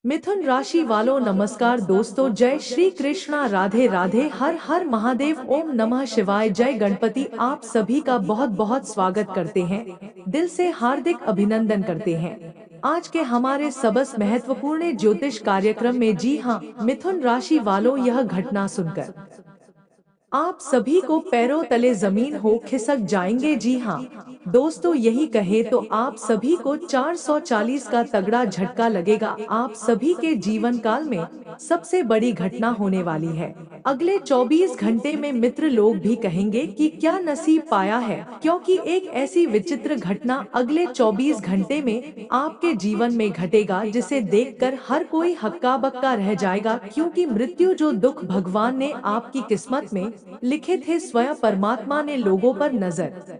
मिथुन राशि वालों नमस्कार दोस्तों, जय श्री कृष्णा, राधे राधे, हर हर महादेव, ओम नमः शिवाय, जय गणपति। आप सभी का बहुत बहुत स्वागत करते हैं, दिल से हार्दिक अभिनंदन करते हैं आज के हमारे सबस महत्वपूर्ण ज्योतिष कार्यक्रम में। जी हाँ मिथुन राशि वालों, यह घटना सुनकर आप सभी को पैरों तले जमीन हो खिसक जाएंगे। जी हाँ दोस्तों, यही कहे तो आप सभी को 440 का तगड़ा झटका लगेगा। आप सभी के जीवन काल में सबसे बड़ी घटना होने वाली है। अगले 24 घंटे में मित्र लोग भी कहेंगे कि क्या नसीब पाया है, क्योंकि एक ऐसी विचित्र घटना अगले 24 घंटे में आपके जीवन में घटेगा जिसे देखकर हर कोई हक्का बक्का रह जाएगा, क्योंकि मृत्यु जो दुख भगवान ने आपकी किस्मत में लिखे थे, स्वयं परमात्मा ने लोगों पर नजर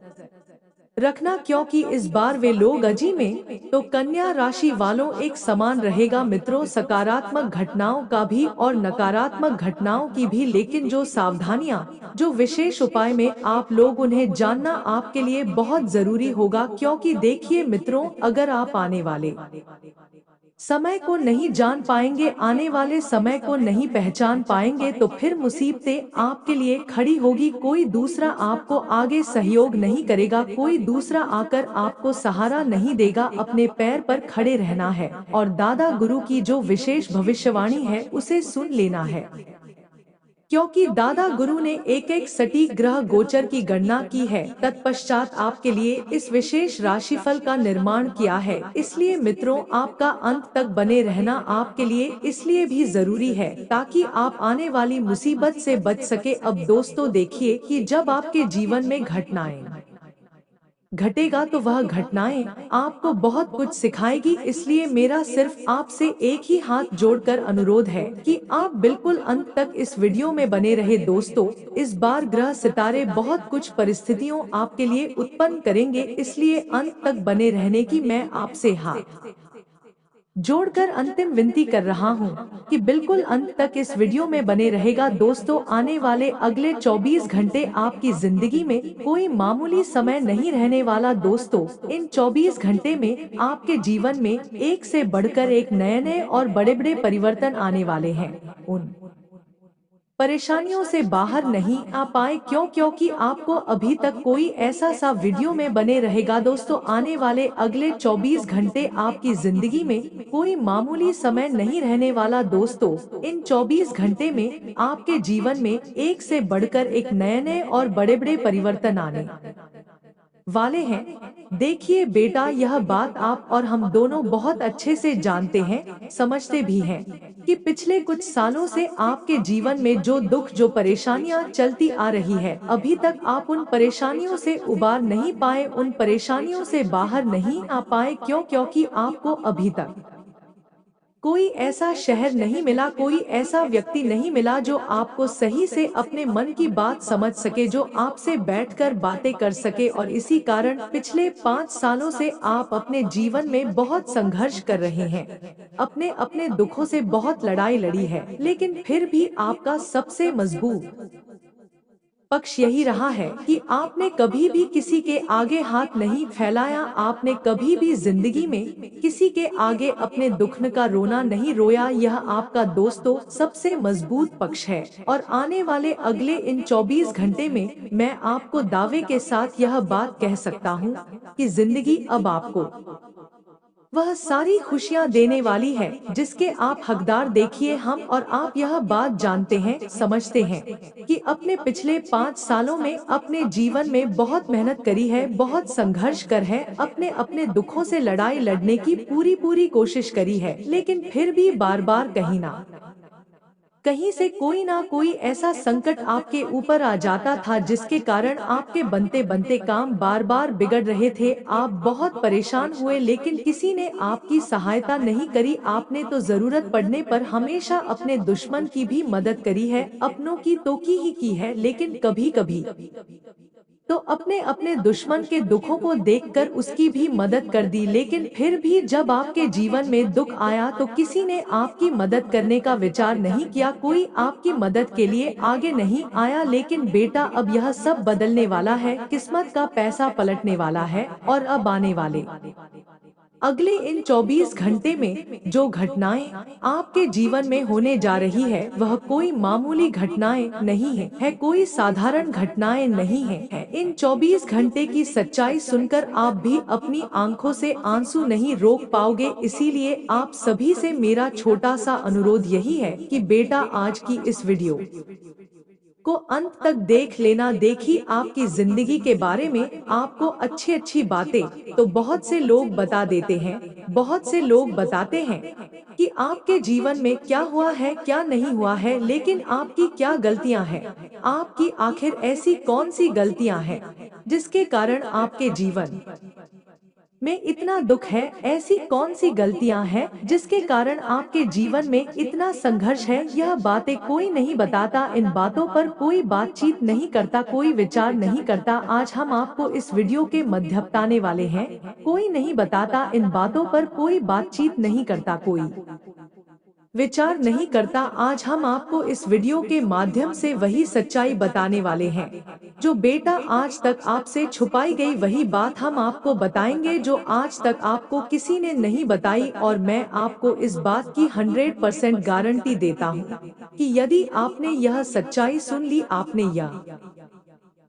रखना, क्योंकि इस बार वे लोग अजी में। तो कन्या राशि वालों, एक समान रहेगा मित्रों, सकारात्मक घटनाओं का भी और नकारात्मक घटनाओं की भी, लेकिन जो सावधानियां, जो विशेष उपाय में आप लोग उन्हें जानना आपके लिए बहुत जरूरी होगा। क्योंकि देखिए मित्रों, अगर आप आने वाले समय को नहीं जान पाएंगे, आने वाले समय को नहीं पहचान पाएंगे, तो फिर मुसीबतें आपके लिए खड़ी होगी। कोई दूसरा आपको आगे सहयोग नहीं करेगा, कोई दूसरा आकर आपको सहारा नहीं देगा। अपने पैर पर खड़े रहना है और दादा गुरु की जो विशेष भविष्यवाणी है उसे सुन लेना है, क्योंकि दादा गुरु ने एक एक सटीक ग्रह गोचर की गणना की है, तत्पश्चात आपके लिए इस विशेष राशिफल का निर्माण किया है। इसलिए मित्रों, आपका अंत तक बने रहना आपके लिए इसलिए भी जरूरी है ताकि आप आने वाली मुसीबत से बच सके। अब दोस्तों देखिए कि जब आपके जीवन में घटनाएं घटेगा तो वह घटनाएं आपको बहुत कुछ सिखाएगी। इसलिए मेरा सिर्फ आपसे एक ही हाथ जोड़कर अनुरोध है कि आप बिल्कुल अंत तक इस वीडियो में बने रहे। दोस्तों, इस बार ग्रह सितारे बहुत कुछ परिस्थितियों आपके लिए उत्पन्न करेंगे, इसलिए अंत तक बने रहने की मैं आपसे हाथ जोड़कर अंतिम विनती कर रहा हूं कि बिल्कुल अंत तक इस वीडियो में बने रहेगा। दोस्तों, आने वाले अगले 24 घंटे आपकी जिंदगी में कोई मामूली समय नहीं रहने वाला। दोस्तों, इन 24 घंटे में आपके जीवन में एक से बढ़कर एक नए नए और बड़े बड़े परिवर्तन आने वाले हैं। उन परेशानियों से बाहर नहीं आ पाए क्योंकि आपको अभी तक कोई ऐसा सा वीडियो में बने रहेगा। दोस्तों, आने वाले अगले 24 घंटे आपकी जिंदगी में कोई मामूली समय नहीं रहने वाला। दोस्तों, इन 24 घंटे में आपके जीवन में एक से बढ़कर एक नए नए और बड़े बड़े परिवर्तन आने वाले हैं। देखिए बेटा, यह बात आप और हम दोनों बहुत अच्छे से जानते हैं, समझते भी हैं कि पिछले कुछ सालों से आपके जीवन में जो दुख, जो परेशानियां चलती आ रही है, अभी तक आप उन परेशानियों से उबार नहीं पाए, उन परेशानियों से बाहर नहीं आ पाए। क्योंकि आपको अभी तक कोई ऐसा शहर नहीं मिला, कोई ऐसा व्यक्ति नहीं मिला जो आपको सही से अपने मन की बात समझ सके, जो आपसे बैठकर बातें कर सके। और इसी कारण पिछले 5 सालों से आप अपने जीवन में बहुत संघर्ष कर रहे हैं, अपने अपने दुखों से बहुत लड़ाई लड़ी है, लेकिन फिर भी आपका सबसे मजबूत पक्ष यही रहा है कि आपने कभी भी किसी के आगे हाथ नहीं फैलाया, आपने कभी भी जिंदगी में किसी के आगे अपने दुख का रोना नहीं रोया। यह आपका दोस्तों सबसे मजबूत पक्ष है। और आने वाले अगले इन 24 घंटे में मैं आपको दावे के साथ यह बात कह सकता हूँ कि जिंदगी अब आपको वह सारी खुशियां देने वाली है जिसके आप हकदार। देखिए, हम और आप यह बात जानते हैं, समझते हैं कि अपने पिछले 5 सालों में अपने जीवन में बहुत मेहनत करी है, बहुत संघर्ष कर है, अपने अपने दुखों से लड़ाई लड़ने की पूरी पूरी कोशिश करी है, लेकिन फिर भी बार बार कहीं ना कहीं से कोई ना कोई ऐसा संकट आपके ऊपर आ जाता था जिसके कारण आपके बनते बनते काम बार बार बिगड़ रहे थे। आप बहुत परेशान हुए, लेकिन किसी ने आपकी सहायता नहीं करी। आपने तो जरूरत पड़ने पर हमेशा अपने दुश्मन की भी मदद करी है, अपनों की तो की है, लेकिन कभी कभी तो अपने अपने दुश्मन के दुखों को देखकर उसकी भी मदद कर दी। लेकिन फिर भी जब आपके जीवन में दुख आया तो किसी ने आपकी मदद करने का विचार नहीं किया, कोई आपकी मदद के लिए आगे नहीं आया। लेकिन बेटा, अब यह सब बदलने वाला है, किस्मत का पैसा पलटने वाला है और अब आने वाले अगले इन 24 घंटे में जो घटनाएं आपके जीवन में होने जा रही है वह कोई मामूली घटनाएं नहीं है कोई साधारण घटनाएं नहीं है इन 24 घंटे की सच्चाई सुनकर आप भी अपनी आंखों से आंसू नहीं रोक पाओगे। इसीलिए आप सभी से मेरा छोटा सा अनुरोध यही है कि बेटा आज की इस वीडियो को अंत तक देख लेना। देखी आपकी जिंदगी के बारे में आपको अच्छी अच्छी बातें तो बहुत से लोग बता देते हैं, बहुत से लोग बताते हैं कि आपके जीवन में क्या हुआ है क्या नहीं हुआ है, लेकिन आपकी क्या गलतियां हैं, आपकी आखिर ऐसी कौन सी गलतियां हैं जिसके कारण आपके जीवन में इतना दुख है, ऐसी कौन सी गलतियां हैं जिसके कारण आपके जीवन में इतना संघर्ष है। यह बातें कोई नहीं बताता, इन बातों पर कोई बातचीत नहीं करता, कोई विचार नहीं करता। आज हम आपको इस वीडियो के माध्यम बताने वाले हैं, कोई नहीं बताता, इन बातों पर कोई बातचीत नहीं करता, कोई विचार नहीं करता। आज हम आपको इस वीडियो के माध्यम से वही सच्चाई बताने वाले हैं जो बेटा आज तक आपसे छुपाई गई, वही बात हम आपको बताएंगे जो आज तक आपको किसी ने नहीं बताई। और मैं आपको इस बात की 100% गारंटी देता हूँ कि यदि आपने यह सच्चाई सुन ली, आपने यह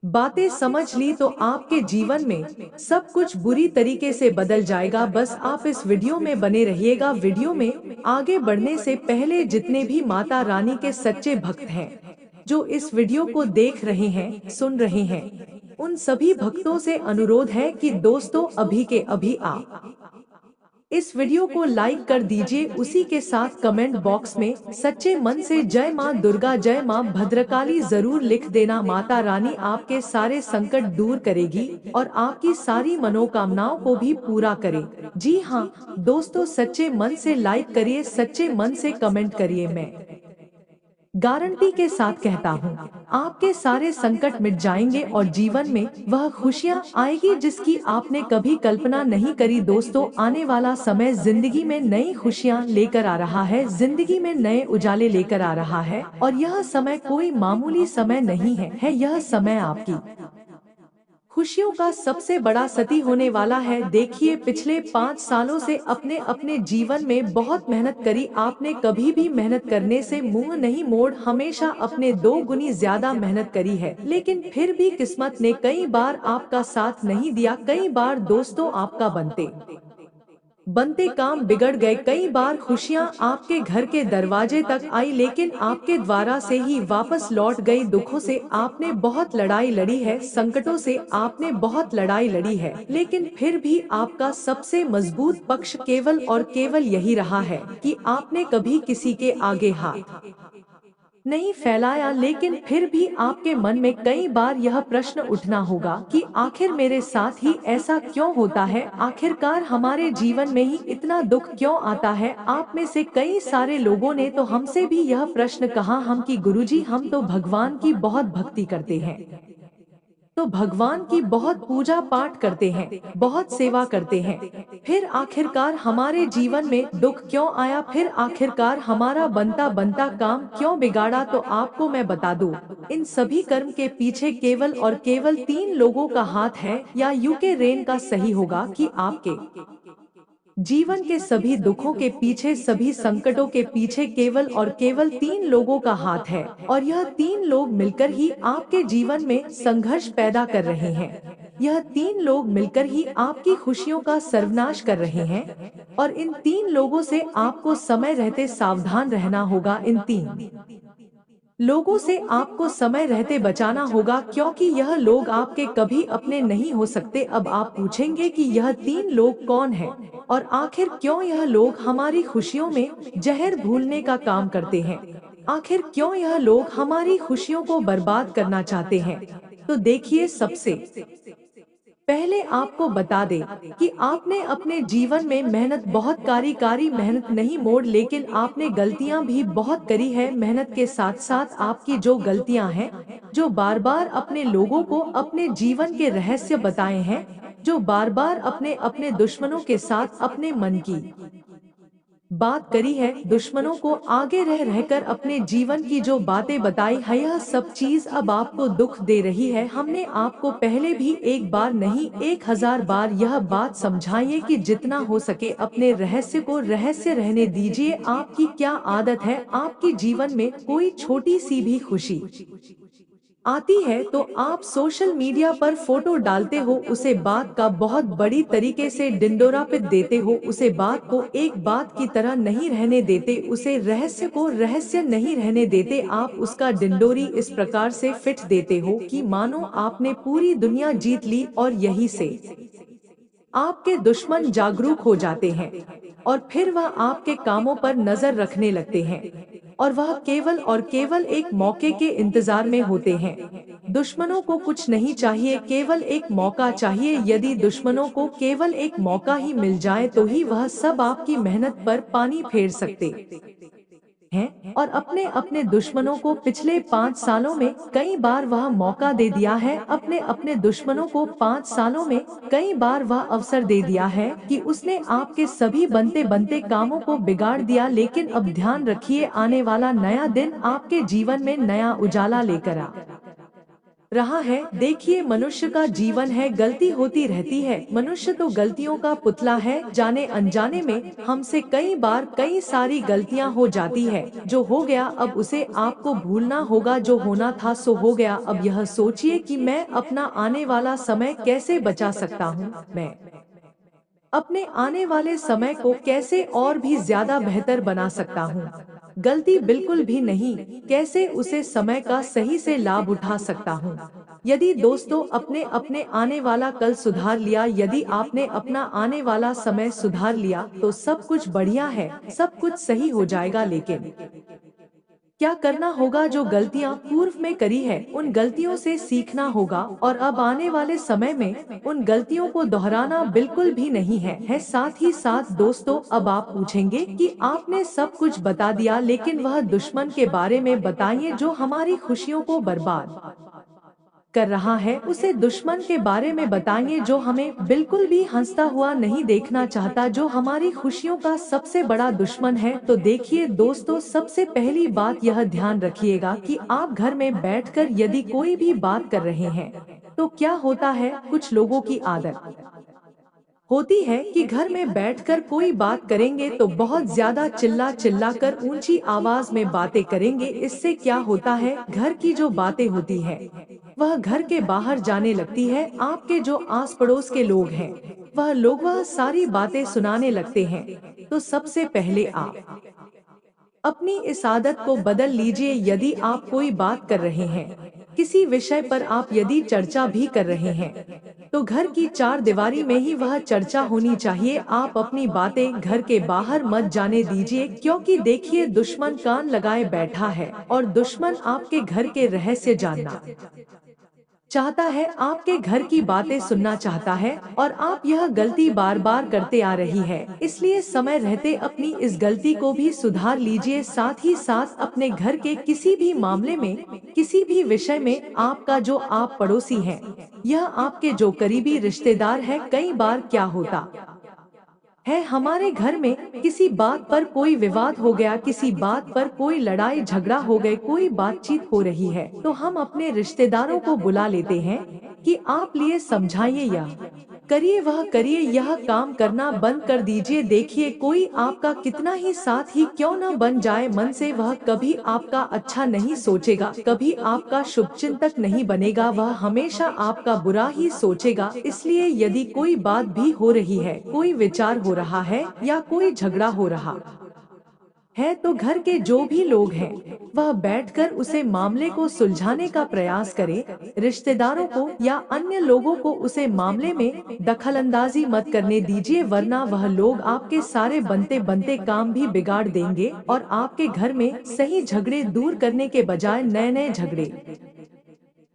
बातें समझ ली, तो आपके जीवन में सब कुछ बुरी तरीके से बदल जाएगा। बस आप इस वीडियो में बने रहिएगा। वीडियो में आगे बढ़ने से पहले जितने भी माता रानी के सच्चे भक्त हैं जो इस वीडियो को देख रहे हैं, सुन रहे हैं, उन सभी भक्तों से अनुरोध है कि दोस्तों अभी के अभी आप इस वीडियो को लाइक कर दीजिए। उसी के साथ कमेंट बॉक्स में सच्चे मन से जय माँ दुर्गा, जय माँ भद्रकाली जरूर लिख देना। माता रानी आपके सारे संकट दूर करेगी और आपकी सारी मनोकामनाओं को भी पूरा करे। जी हाँ दोस्तों, सच्चे मन से लाइक करिए, सच्चे मन से कमेंट करिए। मैं गारंटी के साथ कहता हूँ आपके सारे संकट मिट जाएंगे और जीवन में वह खुशियाँ आएगी जिसकी आपने कभी कल्पना नहीं करी। दोस्तों आने वाला समय जिंदगी में नई खुशियाँ लेकर आ रहा है, जिंदगी में नए उजाले लेकर आ रहा है। और यह समय कोई मामूली समय नहीं है यह समय आपकी खुशियों का सबसे बड़ा सती होने वाला है। देखिए पिछले 5 सालों से अपने अपने जीवन में बहुत मेहनत करी आपने, कभी भी मेहनत करने से मुंह नहीं मोड़, हमेशा अपने 2 गुनी ज्यादा मेहनत करी है। लेकिन फिर भी किस्मत ने कई बार आपका साथ नहीं दिया, कई बार दोस्तों आपका बनते बनते काम बिगड़ गए, कई बार खुशियां आपके घर के दरवाजे तक आई लेकिन आपके द्वारा से ही वापस लौट गई। दुखों से आपने बहुत लड़ाई लड़ी है, संकटों से आपने बहुत लड़ाई लड़ी है, लेकिन फिर भी आपका सबसे मजबूत पक्ष केवल और केवल यही रहा है कि आपने कभी किसी के आगे हाथ नहीं फैलाया। लेकिन फिर भी आपके मन में कई बार यह प्रश्न उठना होगा कि आखिर मेरे साथ ही ऐसा क्यों होता है, आखिरकार हमारे जीवन में ही इतना दुख क्यों आता है। आप में से कई सारे लोगों ने तो हमसे भी यह प्रश्न कहा हम कि गुरुजी हम तो भगवान की बहुत भक्ति करते हैं, तो भगवान की बहुत पूजा पाठ करते हैं, बहुत सेवा करते हैं, फिर आखिरकार हमारे जीवन में दुख क्यों आया, फिर आखिरकार हमारा बनता बनता काम क्यों बिगाड़ा। तो आपको मैं बता दूं, इन सभी कर्म के पीछे केवल और केवल 3 लोगों का हाथ है, या यूके रेन का सही होगा कि आपके जीवन के सभी दुखों के पीछे, सभी संकटों के पीछे केवल और केवल 3 लोगों का हाथ है, और यह 3 लोग मिलकर ही आपके जीवन में संघर्ष पैदा कर रहे हैं। यह 3 लोग मिलकर ही आपकी खुशियों का सर्वनाश कर रहे हैं, और इन 3 लोगों से आपको समय रहते सावधान रहना होगा। इन 3 लोगों से आपको समय रहते बचाना होगा, क्योंकि यह लोग आपके कभी अपने नहीं हो सकते। अब आप पूछेंगे कि यह 3 लोग कौन हैं और आखिर क्यों यह लोग हमारी खुशियों में जहर घोलने का काम करते हैं, आखिर क्यों यह लोग हमारी खुशियों को बर्बाद करना चाहते हैं। तो देखिए, सबसे पहले आपको बता दें कि आपने अपने जीवन में मेहनत बहुत कारी मेहनत नहीं मोड़, लेकिन आपने गलतियां भी बहुत करी है। मेहनत के साथ साथ आपकी जो गलतियां हैं, जो बार बार अपने लोगों को अपने जीवन के रहस्य बताए हैं, जो बार बार अपने अपने दुश्मनों के साथ अपने मन की बात करी है, दुश्मनों को आगे रह रहकर अपने जीवन की जो बातें बताई है, यह सब चीज अब आपको दुख दे रही है। हमने आपको पहले भी एक बार नहीं 1000 बार यह बात समझाइए कि जितना हो सके अपने रहस्य को रहस्य रहने दीजिए। आपकी क्या आदत है, आपकी जीवन में कोई छोटी सी भी खुशी आती है तो आप सोशल मीडिया पर फोटो डालते हो, उसे बात का बहुत बड़ी तरीके से डिंडोरा पिट देते हो, उसे बात को एक बात की तरह नहीं रहने देते, उसे रहस्य को रहस्य नहीं रहने देते। आप उसका डिंडोरी इस प्रकार से फिट देते हो कि मानो आपने पूरी दुनिया जीत ली, और यही से आपके दुश्मन जागरूक हो जाते हैं और फिर वह आपके कामों पर नजर रखने लगते हैं, और वह केवल और केवल एक मौके के इंतजार में होते हैं। दुश्मनों को कुछ नहीं चाहिए, केवल एक मौका चाहिए। यदि दुश्मनों को केवल एक मौका ही मिल जाए तो ही वह सब आपकी मेहनत पर पानी फेर सकते हैं। और अपने अपने दुश्मनों को पिछले 5 सालों में कई बार वह मौका दे दिया है, अपने अपने दुश्मनों को 5 सालों में कई बार वह अवसर दे दिया है कि उसने आपके सभी बनते बनते कामों को बिगाड़ दिया। लेकिन अब ध्यान रखिए, आने वाला नया दिन आपके जीवन में नया उजाला लेकर आ रहा है। देखिए, मनुष्य का जीवन है, गलती होती रहती है, मनुष्य तो गलतियों का पुतला है। जाने अनजाने में हमसे कई बार कई सारी गलतियां हो जाती है। जो हो गया अब उसे आपको भूलना होगा, जो होना था सो हो गया। अब यह सोचिए कि मैं अपना आने वाला समय कैसे बचा सकता हूँ, मैं अपने आने वाले समय को कैसे और भी ज्यादा बेहतर बना सकता हूँ। गलती बिल्कुल भी नहीं, कैसे उसे समय का सही से लाभ उठा सकता हूँ। यदि दोस्तों अपने अपने आने वाला कल सुधार लिया, यदि आपने अपना आने वाला समय सुधार लिया तो सब कुछ बढ़िया है, सब कुछ सही हो जाएगा। लेकिन क्या करना होगा, जो गलतियां पूर्व में करी है उन गलतियों से सीखना होगा, और अब आने वाले समय में उन गलतियों को दोहराना बिल्कुल भी नहीं है। साथ ही साथ दोस्तों, अब आप पूछेंगे कि आपने सब कुछ बता दिया, लेकिन वह दुश्मन के बारे में बताइए जो हमारी खुशियों को बर्बाद कर रहा है। उसे दुश्मन के बारे में बताइए जो हमें बिल्कुल भी हंसता हुआ नहीं देखना चाहता, जो हमारी खुशियों का सबसे बड़ा दुश्मन है। तो देखिए दोस्तों, सबसे पहली बात यह ध्यान रखिएगा कि आप घर में बैठकर यदि कोई भी बात कर रहे हैं तो क्या होता है, कुछ लोगों की आदत होती है कि घर में बैठकर कोई बात करेंगे तो बहुत ज्यादा चिल्ला चिल्ला कर ऊंची आवाज में बातें करेंगे। इससे क्या होता है, घर की जो बातें होती है वह घर के बाहर जाने लगती है। आपके जो आस पड़ोस के लोग हैं वह लोग वह सारी बातें सुनाने लगते हैं। तो सबसे पहले आप अपनी इस आदत को बदल लीजिए। यदि आप कोई बात कर रहे हैं, किसी विषय पर आप यदि चर्चा भी कर रहे हैं, तो घर की चार दीवारी में ही वह चर्चा होनी चाहिए। आप अपनी बातें घर के बाहर मत जाने दीजिए, क्योंकि देखिए दुश्मन कान लगाए बैठा है और दुश्मन आपके घर के रहस्य जानना चाहता है, आपके घर की बातें सुनना चाहता है, और आप यह गलती बार बार करते आ रही है। इसलिए समय रहते अपनी इस गलती को भी सुधार लीजिए। साथ ही साथ अपने घर के किसी भी मामले में, किसी भी विषय में, आपका जो आप पड़ोसी है, यह आपके जो करीबी रिश्तेदार है, कई बार क्या होता है, हमारे घर में किसी बात पर कोई विवाद हो गया, किसी बात पर कोई लड़ाई झगड़ा हो गए, कोई बातचीत हो रही है, तो हम अपने रिश्तेदारों को बुला लेते हैं कि आप लिए समझाइए, यह करिए, वह करिए, यह काम करना बंद कर दीजिए। देखिए, कोई आपका कितना ही साथ ही क्यों न बन जाए, मन से वह कभी आपका अच्छा नहीं सोचेगा, कभी आपका शुभचिंतक नहीं बनेगा, वह हमेशा आपका बुरा ही सोचेगा। इसलिए यदि कोई बात भी हो रही है, कोई विचार हो रहा है या कोई झगड़ा हो रहा है, तो घर के जो भी लोग हैं वह बैठकर उसे मामले को सुलझाने का प्रयास करें। रिश्तेदारों को या अन्य लोगों को उसे मामले में दखलंदाजी मत करने दीजिए, वरना वह लोग आपके सारे बनते बनते काम भी बिगाड़ देंगे और आपके घर में सही झगड़े दूर करने के बजाय नए नए झगड़े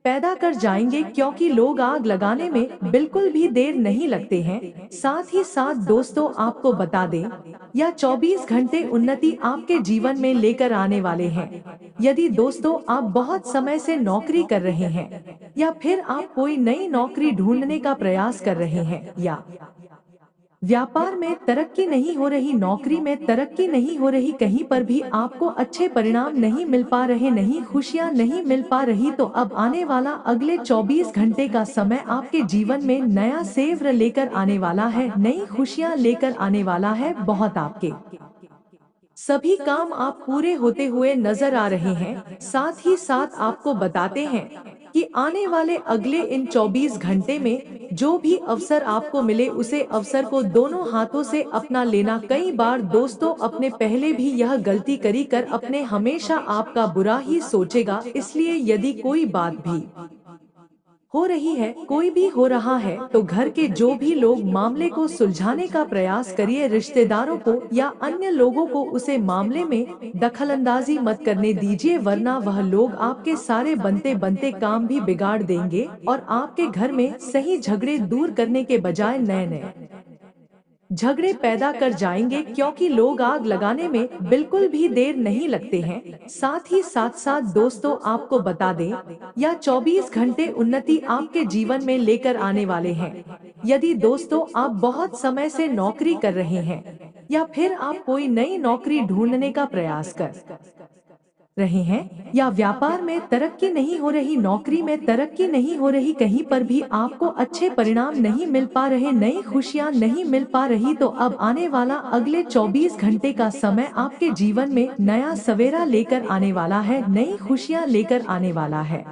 पैदा कर जाएंगे, क्योंकि लोग आग लगाने में बिल्कुल भी देर नहीं लगते हैं। साथ ही साथ दोस्तों, आपको बता दें, यह 24 घंटे उन्नति आपके जीवन में लेकर आने वाले हैं। यदि दोस्तों आप बहुत समय से नौकरी कर रहे हैं, या फिर आप कोई नई नौकरी ढूंढने का प्रयास कर रहे हैं, या व्यापार में तरक्की नहीं हो रही, नौकरी में तरक्की नहीं हो रही, कहीं पर भी आपको अच्छे परिणाम नहीं मिल पा रहे, नहीं खुशियां नहीं मिल पा रही, तो अब आने वाला अगले 24 घंटे का समय आपके जीवन में नया सेव्र लेकर आने वाला है, नई खुशियां लेकर आने वाला है। बहुत आपके सभी काम आप पूरे होते हुए नजर आ रहे हैं। साथ ही साथ आपको बताते हैं कि आने वाले अगले इन 24 घंटे में जो भी अवसर आपको मिले, उसे अवसर को दोनों हाथों से अपना लेना। कई बार दोस्तों अपने पहले भी यह गलती करी कर अपने हमेशा आपका बुरा ही सोचेगा, इसलिए यदि कोई बात भी हो रही है, कोई भी हो रहा है, तो घर के जो भी लोग मामले को सुलझाने का प्रयास करिए। रिश्तेदारों को या अन्य लोगों को उसे मामले में दखलंदाजी मत करने दीजिए, वरना वह लोग आपके सारे बनते बनते काम भी बिगाड़ देंगे और आपके घर में सही झगड़े दूर करने के बजाय नए नए झगड़े पैदा कर जाएंगे, क्योंकि लोग आग लगाने में बिल्कुल भी देर नहीं लगते हैं। साथ ही साथ साथ दोस्तों आपको बता दें, यह 24 घंटे उन्नति आपके जीवन में लेकर आने वाले हैं। यदि दोस्तों आप बहुत समय से नौकरी कर रहे हैं या फिर आप कोई नई नौकरी ढूंढने का प्रयास कर रहे हैं या व्यापार में तरक्की नहीं हो रही, नौकरी में तरक्की नहीं हो रही, कहीं पर भी आपको अच्छे परिणाम नहीं मिल पा रहे, नई खुशियां नहीं मिल पा रही, तो अब आने वाला अगले 24 घंटे का समय आपके जीवन में नया सवेरा लेकर आने वाला है, नई खुशियां लेकर आने वाला है।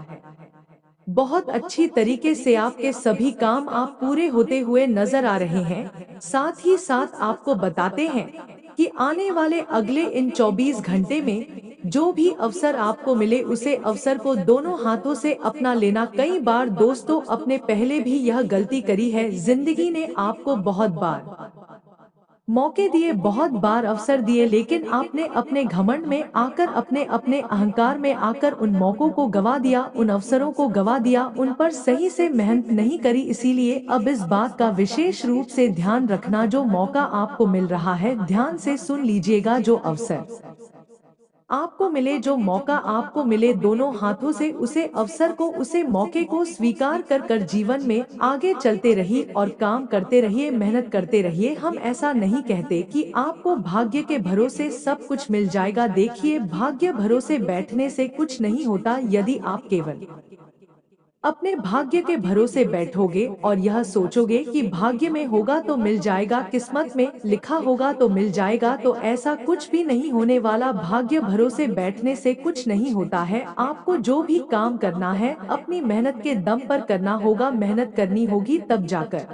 बहुत अच्छी तरीके से आपके सभी काम आप पूरे होते हुए नजर आ रहे हैं। साथ ही साथ आपको बताते हैं कि आने वाले अगले इन 24 घंटे में जो भी अवसर आपको मिले, उसे अवसर को दोनों हाथों से अपना लेना। कई बार दोस्तों अपने पहले भी यह गलती करी है, जिंदगी ने आपको बहुत बार मौके दिए, बहुत बार अवसर दिए, लेकिन आपने अपने घमंड में आकर, अपने अपने अहंकार में आकर उन मौकों को गवा दिया, उन अवसरों को गवा दिया, उन पर सही से मेहनत नहीं करी। इसीलिए अब इस बात का विशेष रूप से ध्यान रखना, जो मौका आपको मिल रहा है, ध्यान से सुन लीजिएगा। जो अवसर आपको मिले, जो मौका आपको मिले, दोनों हाथों से उसे अवसर को, उसे मौके को स्वीकार कर कर जीवन में आगे चलते रहिए और काम करते रहिए, मेहनत करते रहिए। हम ऐसा नहीं कहते कि आपको भाग्य के भरोसे सब कुछ मिल जाएगा। देखिए, भाग्य भरोसे बैठने से कुछ नहीं होता। यदि आप केवल अपने भाग्य के भरोसे बैठोगे और यह सोचोगे कि भाग्य में होगा तो मिल जाएगा, किस्मत में लिखा होगा तो मिल जाएगा, तो ऐसा कुछ भी नहीं होने वाला। भाग्य भरोसे बैठने से कुछ नहीं होता है। आपको जो भी काम करना है अपनी मेहनत के दम पर करना होगा, मेहनत करनी होगी, तब जाकर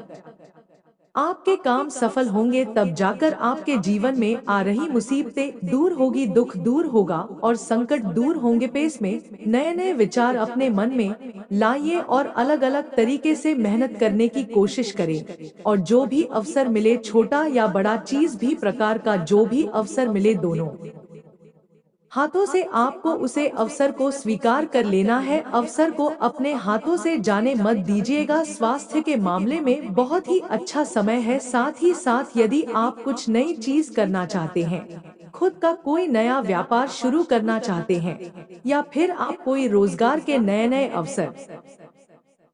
आपके काम सफल होंगे, तब जाकर आपके जीवन में आ रही मुसीबतें दूर होगी, दुख दूर होगा और संकट दूर होंगे। पेस में नए नए विचार अपने मन में लाइए और अलग अलग तरीके से मेहनत करने की कोशिश करें। और जो भी अवसर मिले, छोटा या बड़ा चीज भी प्रकार का जो भी अवसर मिले, दोनों हाथों से आपको उसे अवसर को स्वीकार कर लेना है। अवसर को अपने हाथों से जाने मत दीजिएगा। स्वास्थ्य के मामले में बहुत ही अच्छा समय है। साथ ही साथ यदि आप कुछ नई चीज करना चाहते हैं, खुद का कोई नया व्यापार शुरू करना चाहते हैं, या फिर आप कोई रोजगार के नए नए अवसर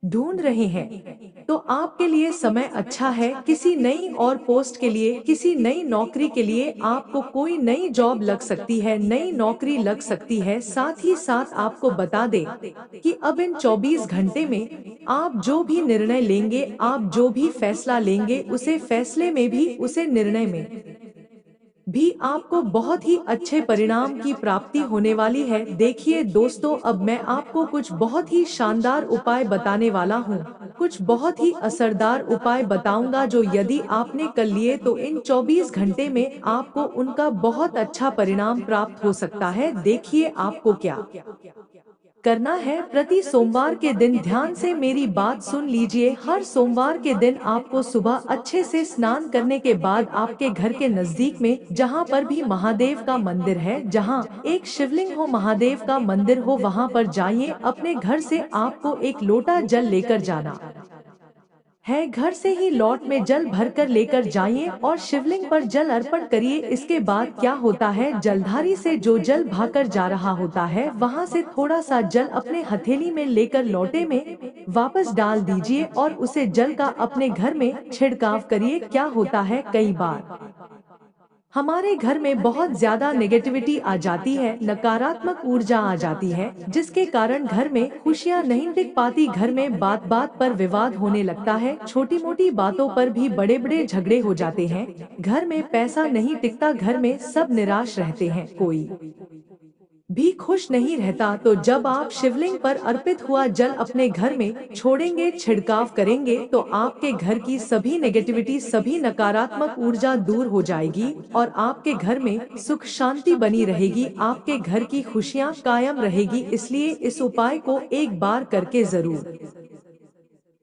ढूंढ रहे हैं, तो आपके लिए समय अच्छा है। किसी नई और पोस्ट के लिए, किसी नई नौकरी के लिए आपको कोई नई जॉब लग सकती है, नई नौकरी लग सकती है। साथ ही साथ आपको बता दें कि अब इन 24 घंटे में आप जो भी निर्णय लेंगे, आप जो भी फैसला लेंगे, उसे फैसले में भी, उसे निर्णय में भी आपको बहुत ही अच्छे परिणाम की प्राप्ति होने वाली है। देखिए दोस्तों, अब मैं आपको कुछ बहुत ही शानदार उपाय बताने वाला हूँ, कुछ बहुत ही असरदार उपाय बताऊंगा, जो यदि आपने कर लिए तो इन 24 घंटे में आपको उनका बहुत अच्छा परिणाम प्राप्त हो सकता है। देखिए आपको क्या करना है। प्रति सोमवार के दिन ध्यान से मेरी बात सुन लीजिए। हर सोमवार के दिन आपको सुबह अच्छे से स्नान करने के बाद आपके घर के नजदीक में जहाँ पर भी महादेव का मंदिर है, जहाँ एक शिवलिंग हो, महादेव का मंदिर हो, वहाँ पर जाइए। अपने घर से आपको एक लोटा जल लेकर जाना है घर से ही लौट में जल भरकर लेकर जाइए और शिवलिंग पर जल अर्पण करिए। इसके बाद क्या होता है, जलधारी से जो जल भाकर जा रहा होता है वहां से थोड़ा सा जल अपने हथेली में लेकर लोटे में वापस डाल दीजिए और उसे जल का अपने घर में छिड़काव करिए। क्या होता है, कई बार हमारे घर में बहुत ज्यादा नेगेटिविटी आ जाती है, नकारात्मक ऊर्जा आ जाती है, जिसके कारण घर में खुशियां नहीं टिक पाती। घर में बात बात पर विवाद होने लगता है, छोटी मोटी बातों पर भी बड़े बड़े झगड़े हो जाते हैं। घर में पैसा नहीं टिकता, घर में सब निराश रहते हैं, कोई भी खुश नहीं रहता। तो जब आप शिवलिंग पर अर्पित हुआ जल अपने घर में छोड़ेंगे, छिड़काव करेंगे, तो आपके घर की सभी नेगेटिविटी, सभी नकारात्मक ऊर्जा दूर हो जाएगी और आपके घर में सुख शांति बनी रहेगी, आपके घर की खुशियां कायम रहेगी। इसलिए इस उपाय को एक बार करके जरूर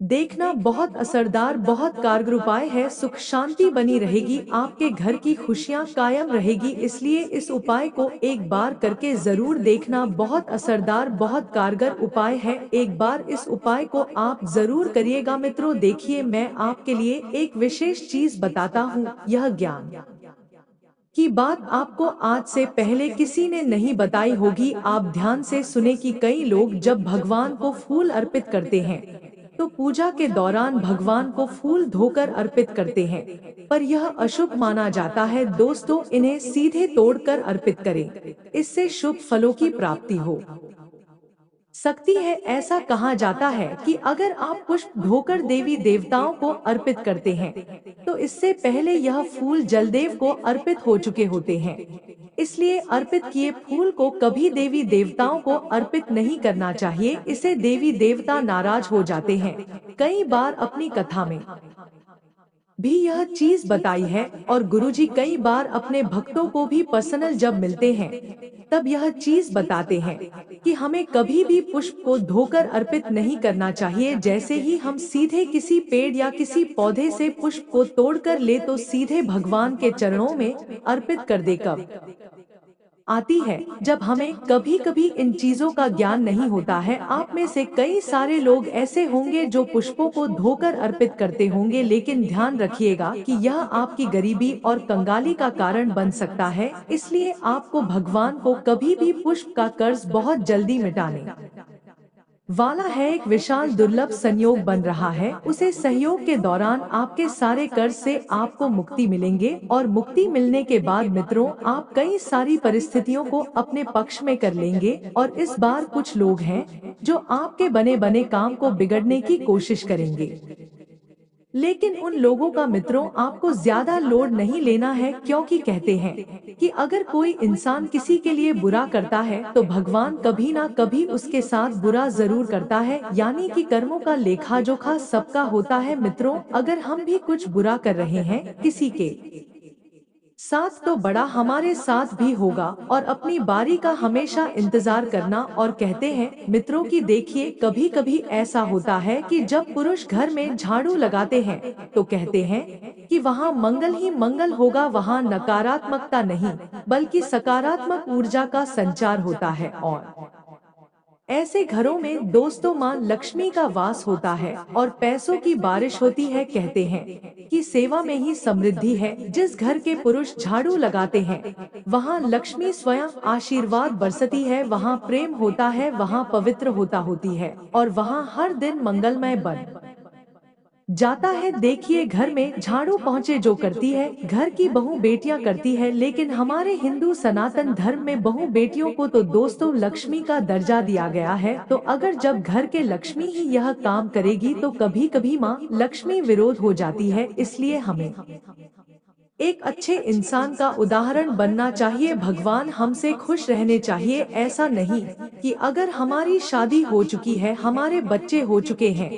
देखना, बहुत असरदार, बहुत कारगर उपाय है। सुख शांति बनी रहेगी, आपके घर की खुशियां कायम रहेगी। इसलिए इस उपाय को एक बार करके जरूर देखना, बहुत असरदार, बहुत कारगर उपाय है। एक बार इस उपाय को आप जरूर करिएगा। मित्रों देखिए, मैं आपके लिए एक विशेष चीज बताता हूँ। यह ज्ञान की बात आपको आज से पहले किसी ने नहीं बताई होगी। आप ध्यान से सुने कि कई लोग जब भगवान को फूल अर्पित करते हैं तो पूजा के दौरान भगवान को फूल धोकर अर्पित करते हैं, पर यह अशुभ माना जाता है। दोस्तों, इन्हें सीधे तोड़कर अर्पित करें, इससे शुभ फलों की प्राप्ति हो सकती है। ऐसा कहा जाता है कि अगर आप पुष्प धोकर देवी देवताओं को अर्पित करते हैं तो इससे पहले यह फूल जलदेव को अर्पित हो चुके होते हैं। इसलिए अर्पित किए फूल को कभी देवी देवताओं को अर्पित नहीं करना चाहिए, इसे देवी देवता नाराज हो जाते हैं। कई बार अपनी कथा में भी यह चीज बताई है और गुरुजी कई बार अपने भक्तों को भी पर्सनल जब मिलते हैं तब यह चीज बताते हैं कि हमें कभी भी पुष्प को धोकर अर्पित नहीं करना चाहिए। जैसे ही हम सीधे किसी पेड़ या किसी पौधे से पुष्प को तोड़कर ले तो सीधे भगवान के चरणों में अर्पित कर दे। कब आती है जब हमें कभी कभी इन चीजों का ज्ञान नहीं होता है। आप में से कई सारे लोग ऐसे होंगे जो पुष्पों को धोकर अर्पित करते होंगे, लेकिन ध्यान रखिएगा कि यह आपकी गरीबी और कंगाली का कारण बन सकता है। इसलिए आपको भगवान को कभी भी पुष्प का कर्ज बहुत जल्दी मिटाने वाला है एक विशाल दुर्लभ संयोग बन रहा है। उसे सहयोग के दौरान आपके सारे कर्ज से आपको मुक्ति मिलेंगे और मुक्ति मिलने के बाद मित्रों आप कई सारी परिस्थितियों को अपने पक्ष में कर लेंगे। और इस बार कुछ लोग हैं जो आपके बने बने काम को बिगड़ने की कोशिश करेंगे, लेकिन उन लोगों का मित्रों आपको ज्यादा लोड नहीं लेना है, क्योंकि कहते हैं कि अगर कोई इंसान किसी के लिए बुरा करता है तो भगवान कभी ना कभी उसके साथ बुरा जरूर करता है। यानी कि कर्मों का लेखा जोखा सबका होता है। मित्रों, अगर हम भी कुछ बुरा कर रहे हैं किसी के साथ तो बड़ा हमारे साथ भी होगा और अपनी बारी का हमेशा इंतजार करना। और कहते हैं मित्रों कि देखिए, कभी कभी ऐसा होता है कि जब पुरुष घर में झाड़ू लगाते हैं तो कहते हैं कि वहाँ मंगल ही मंगल होगा, वहाँ नकारात्मकता नहीं बल्कि सकारात्मक ऊर्जा का संचार होता है। और ऐसे घरों में दोस्तों माँ लक्ष्मी का वास होता है और पैसों की बारिश होती है। कहते हैं कि सेवा में ही समृद्धि है। जिस घर के पुरुष झाड़ू लगाते हैं वहाँ लक्ष्मी स्वयं आशीर्वाद बरसती है, वहाँ प्रेम होता है, वहाँ पवित्र होती है और वहाँ हर दिन मंगलमय बन जाता है। देखिए, घर में झाड़ू पहुँचे जो करती है घर की बहू बेटियां करती है, लेकिन हमारे हिंदू सनातन धर्म में बहू बेटियों को तो दोस्तों लक्ष्मी का दर्जा दिया गया है। तो अगर जब घर के लक्ष्मी ही यह काम करेगी तो कभी कभी माँ लक्ष्मी विरोध हो जाती है। इसलिए हमें एक अच्छे इंसान का उदाहरण बनना चाहिए, भगवान हमसे खुश रहने चाहिए। ऐसा नहीं कि अगर हमारी शादी हो चुकी है, हमारे बच्चे हो चुके हैं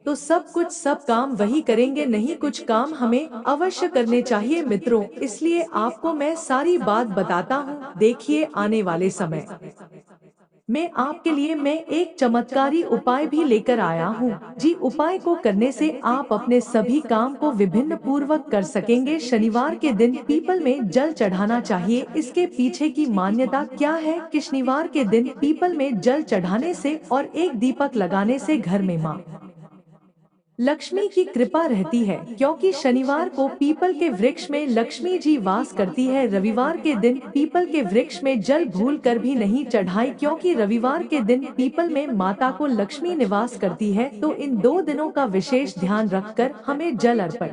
तो सब काम वही करेंगे, नहीं कुछ काम हमें अवश्य करने चाहिए मित्रों। इसलिए आपको मैं सारी बात बताता हूँ। देखिए, आने वाले समय मैं आपके लिए एक चमत्कारी उपाय भी लेकर आया हूँ। जी, उपाय को करने से आप अपने सभी काम को विभिन्न पूर्वक कर सकेंगे। शनिवार के दिन पीपल में जल चढ़ाना चाहिए। इसके पीछे की मान्यता क्या है कि शनिवार के दिन पीपल में जल चढ़ाने से और एक दीपक लगाने से घर में माँ लक्ष्मी की कृपा रहती है, क्योंकि शनिवार को पीपल के वृक्ष में लक्ष्मी जी वास करती है। रविवार के दिन पीपल के वृक्ष में जल भूल कर भी नहीं चढ़ाई, क्योंकि रविवार के दिन पीपल में माता को लक्ष्मी निवास करती है। तो इन दो दिनों का विशेष ध्यान रखकर हमें जल अर्पण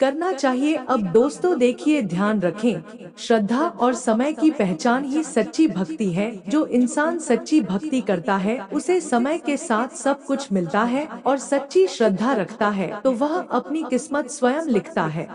करना चाहिए। अब दोस्तों देखिए, ध्यान रखें, श्रद्धा और समय की पहचान ही सच्ची भक्ति है। जो इंसान सच्ची भक्ति करता है उसे समय के साथ सब कुछ मिलता है, और सच्ची श्रद्धा रखता है तो वह अपनी किस्मत स्वयं लिखता है।